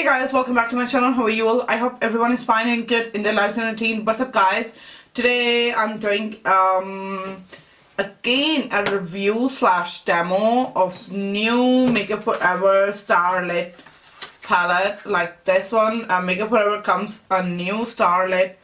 Hey guys, welcome back to my channel. How are you all? I hope everyone is fine and good in their lives and routine. What's up guys? Today I'm doing again a review slash demo of new Makeup Forever Starlit palette. Like this one, Makeup Forever comes a new Starlit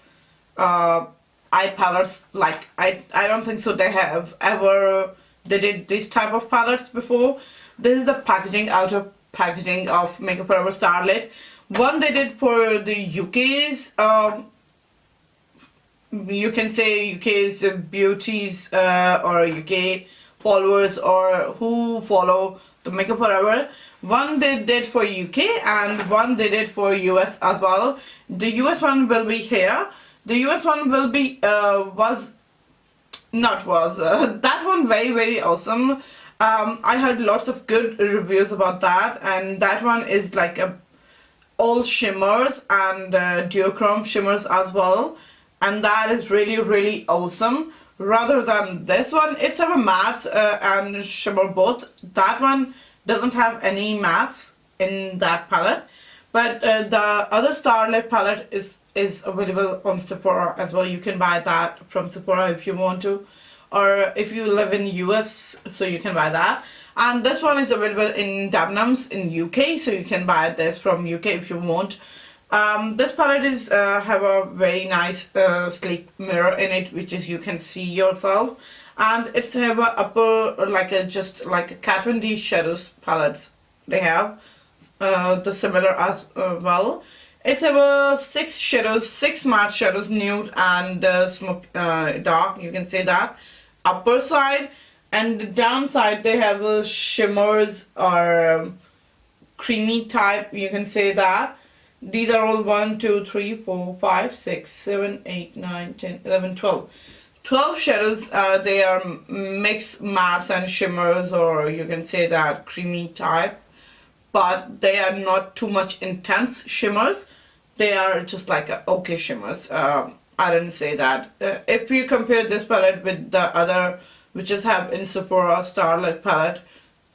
eye palettes. Like I don't think so they have ever did this type of palettes before. This is the outer packaging of Makeup Forever Starlit. One they did for the UK's you can say UK's beauties or UK followers or who follow the Makeup Forever. One they did for UK and one they did for US as well. The US one will be here. The US one will be that one very awesome. I heard lots of good reviews about that, and that one is like all shimmers and duochrome shimmers as well, and that is really awesome. Rather than this one, it's a matte and shimmer both. That one doesn't have any mattes in that palette, but the other Starlit palette is available on Sephora as well. You can buy that from Sephora if you want to, or if you live in US, so you can buy that. And this one is available in Debenhams in UK, so you can buy this from UK if you want. This palette is have a very nice sleek mirror in it, which is you can see yourself, and it's have a upper just like a Kat Von D shadows palettes. They have the similar as well. It's about 6 shadows, 6 matte shadows, nude and smoke dark. You can say that upper side, and the downside they have shimmers or creamy type. You can say that these are all 1 2 3 4 5 6 7 8 9 10 11 12 shadows. They are mixed mattes and shimmers, or you can say that creamy type, but they are not too much intense shimmers. They are just like okay shimmers. I didn't say that. If you compare this palette with the other which is have in Sephora Starlit palette,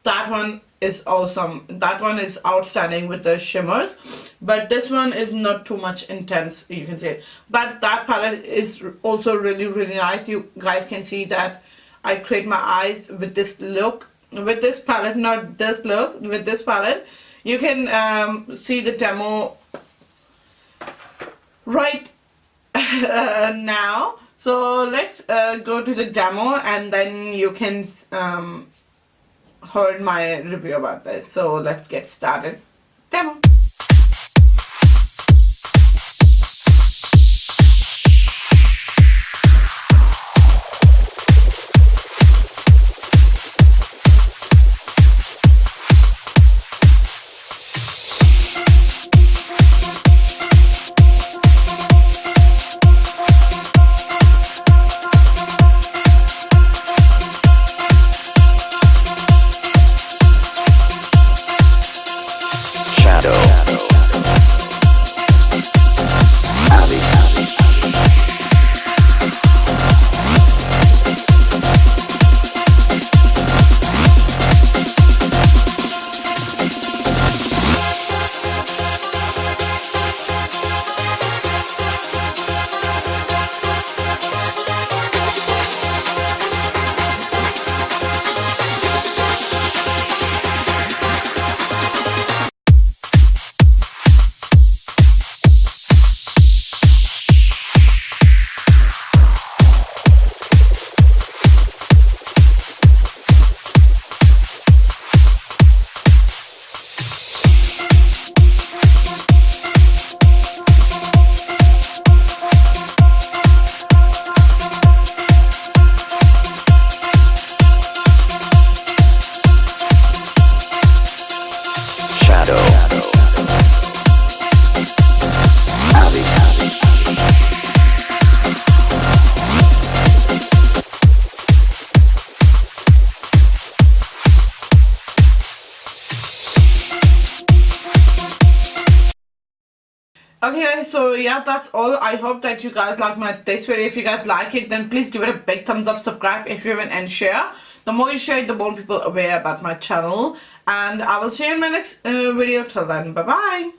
that one is awesome. That one is outstanding with the shimmers, but this one is not too much intense, you can say. But that palette is also really nice. You guys can see that I create my eyes with this look, with this palette, not this look, with this palette. You can see the demo right now. So let's go to the demo, and then you can heard my review about this. So let's get started. Demo. Okay guys, so yeah, that's all. I hope that you guys like this video. If you guys like it, then please give it a big thumbs up, subscribe if you haven't, and share. The more you share, the more people are aware about my channel. And I will see you in my next video. Till then, bye bye.